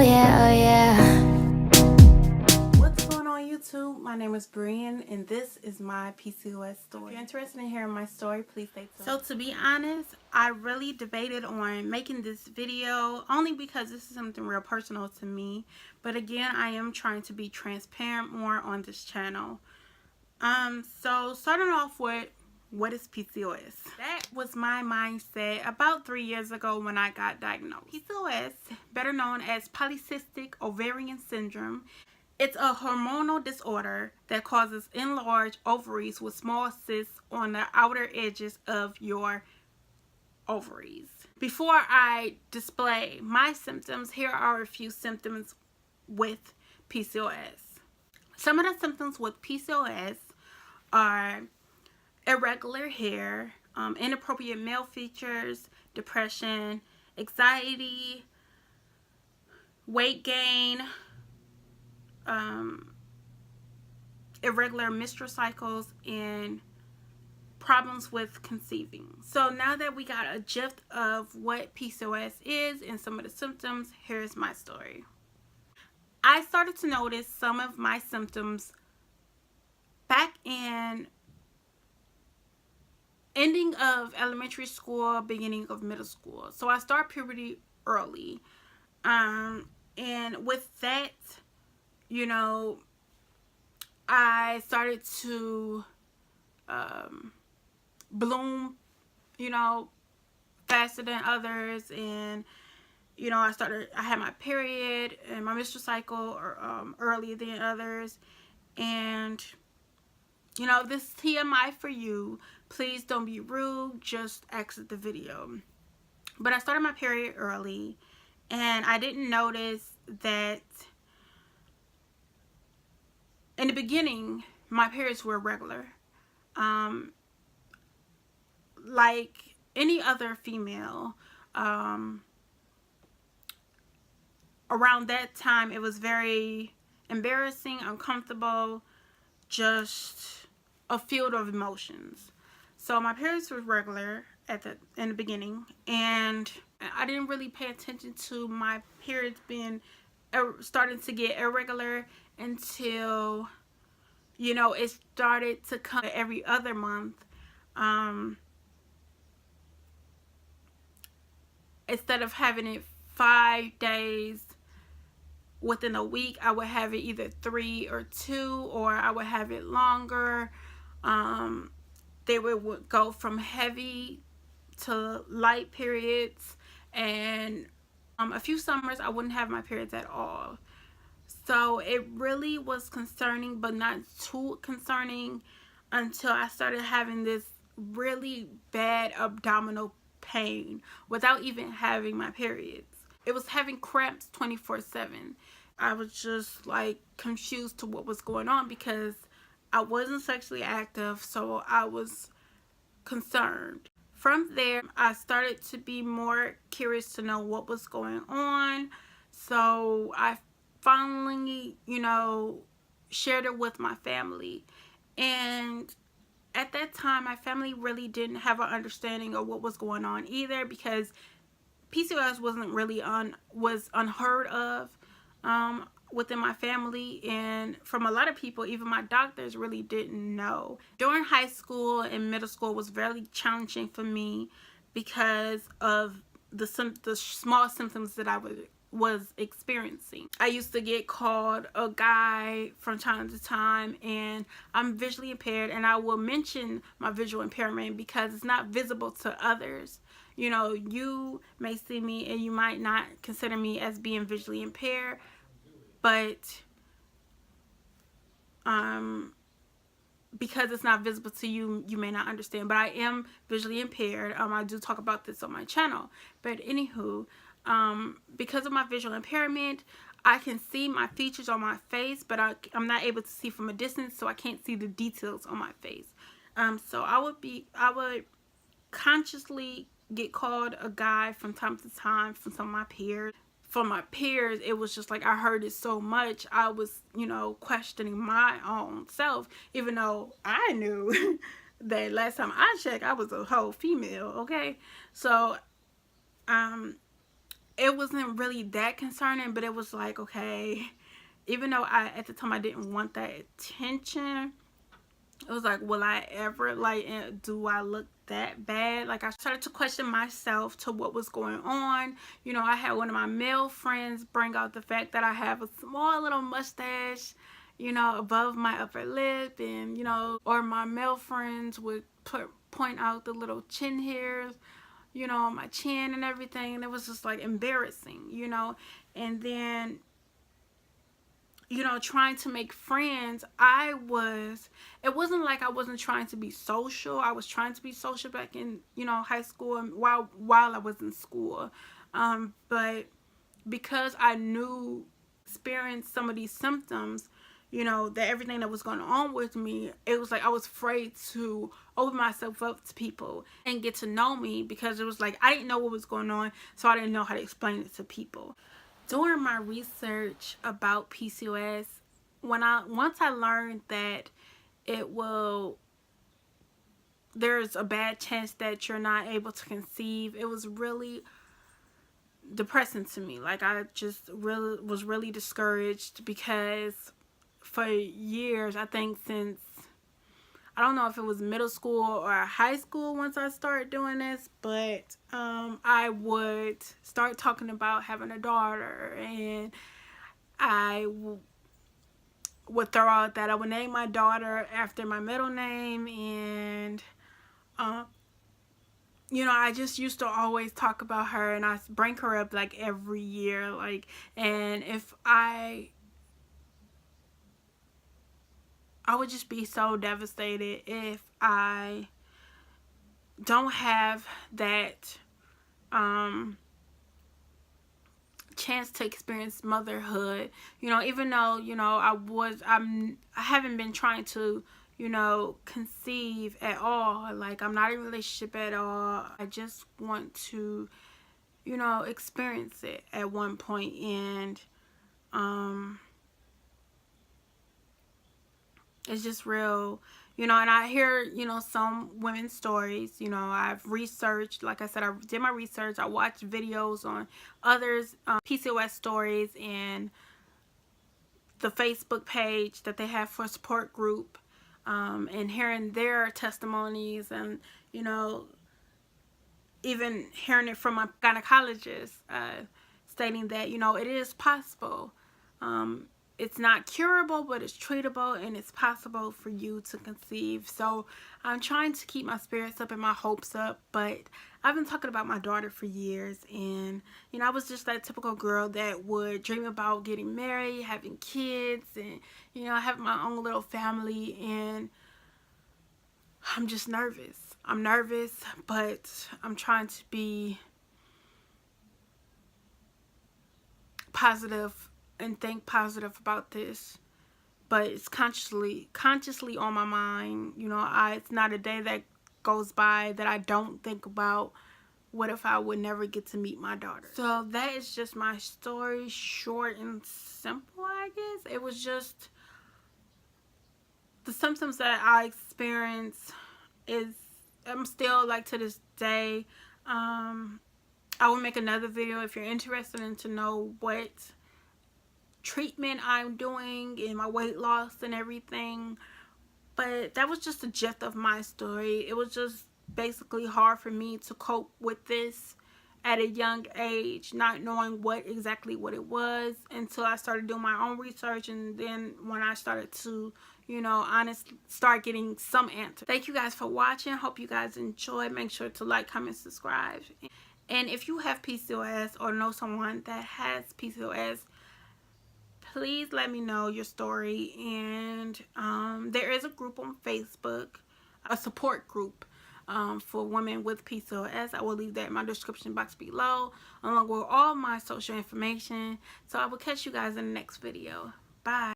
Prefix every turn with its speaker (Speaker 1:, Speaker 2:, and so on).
Speaker 1: yeah, oh yeah.
Speaker 2: What's going on YouTube? My name is Brian and this is my PCOS story. If you're interested in hearing my story, please stay tuned. So to be honest, I really debated on making this video only because this is something real personal to me. But again, I am trying to be transparent more on this channel. So starting off with, what is PCOS? That was my mindset about 3 years ago when I got diagnosed. PCOS, better known as polycystic ovarian syndrome, it's a hormonal disorder that causes enlarged ovaries with small cysts on the outer edges of your ovaries. Before I display my symptoms, here are a few symptoms with PCOS. Some of the symptoms with PCOS are irregular hair, inappropriate male features, depression, anxiety, weight gain, irregular menstrual cycles, and problems with conceiving. So now that we got a gist of what PCOS is and some of the symptoms, here's my story. I started to notice some of my symptoms back in ending of elementary school, beginning of middle school. So I started puberty early. And with that, you know, I started to bloom, you know, faster than others, and you know, I had my period and my menstrual cycle earlier than others. And you know, this TMI for you, please don't be rude, just exit the video. But I started my period early, and I didn't notice that in the beginning my periods were regular, like any other female. Around that time it was very embarrassing, uncomfortable, just a field of emotions. So my periods were regular in the beginning, and I didn't really pay attention to my periods being starting to get irregular until, you know, it started to come every other month. Instead of having it 5 days within a week, I would have it either 3 or 2, or I would have it longer. They would go from heavy to light periods, and a few summers I wouldn't have my periods at all. So it really was concerning, but not too concerning until I started having this really bad abdominal pain without even having my periods. It was having cramps 24/7. I was just like confused to what was going on because I wasn't sexually active, so I was concerned. From there, I started to be more curious to know what was going on. So I finally, you know, shared it with my family. And at that time, my family really didn't have an understanding of what was going on either, because PCOS was unheard of within my family, and from a lot of people, even my doctors really didn't know. During high school and middle school was very challenging for me because of the small symptoms that I was experiencing. I used to get called a guy from time to time, and I'm visually impaired, and I will mention my visual impairment because it's not visible to others. You know, you may see me and you might not consider me as being visually impaired, but because it's not visible to you, you may not understand. But I am visually impaired. I do talk about this on my channel. But anywho, because of my visual impairment, I can see my features on my face, but I'm not able to see from a distance, so I can't see the details on my face. So I would consciously get called a guy from time to time from some of my peers. For my peers, it was just like I heard it so much, I was, you know, questioning my own self, even though I knew that last time I checked, I was a whole female, okay? So, it wasn't really that concerning, but it was like, okay, even though at the time I didn't want that attention, it was like, will I ever, like, do I look that bad? Like, I started to question myself to what was going on. You know, I had one of my male friends bring out the fact that I have a small little mustache, you know, above my upper lip, and, you know, or my male friends would point out the little chin hairs, you know, on my chin and everything, and it was just like embarrassing, you know. And then, you know, trying to make friends, it wasn't like I wasn't trying to be social. I was trying to be social back in, you know, high school and while I was in school. But because I experienced some of these symptoms, you know, that everything that was going on with me, it was like I was afraid to open myself up to people and get to know me, because it was like I didn't know what was going on, so I didn't know how to explain it to people. During my research about PCOS, once I learned that there's a bad chance that you're not able to conceive, it was really depressing to me. Like, I just was really discouraged, because for years, I think since, I don't know if it was middle school or high school once I started doing this, but I would start talking about having a daughter, and I would throw out that I would name my daughter after my middle name, and you know, I just used to always talk about her, and I bring her up like every year, like, and if I would just be so devastated if I don't have that chance to experience motherhood. You know, even though, you know, I haven't been trying to, you know, conceive at all. Like, I'm not in a relationship at all. I just want to, you know, experience it at one point. And it's just real, you know. And I hear, you know, some women's stories. You know, I've researched, like I said, I did my research. I watched videos on others, PCOS stories, and the Facebook page that they have for a support group, and hearing their testimonies, and, you know, even hearing it from my gynecologist, stating that, you know, it is possible. It's not curable, but it's treatable, and it's possible for you to conceive. So I'm trying to keep my spirits up and my hopes up, but I've been talking about my daughter for years, and, you know, I was just that typical girl that would dream about getting married, having kids, and, you know, having my own little family, and I'm just nervous. I'm nervous, but I'm trying to be positive and think positive about this. But it's consciously on my mind. You know, it's not a day that goes by that I don't think about, what if I would never get to meet my daughter. So that is just my story, short and simple, I guess. It was just the symptoms that I experienced. I'm still, like, to this day, I will make another video if you're interested in to know what treatment I'm doing and my weight loss and everything. But that was just the gist of my story. It was just basically hard for me to cope with this at a young age, not knowing what it was, until I started doing my own research, and then when I started to, you know, honestly start getting some answers. Thank you guys for watching. Hope you guys enjoyed. Make sure to like, comment, subscribe. And if you have PCOS or know someone that has PCOS, please let me know your story. And there is a group on Facebook, a support group for women with PCOS. I will leave that in my description box below, along with all my social information. So I will catch you guys in the next video. Bye.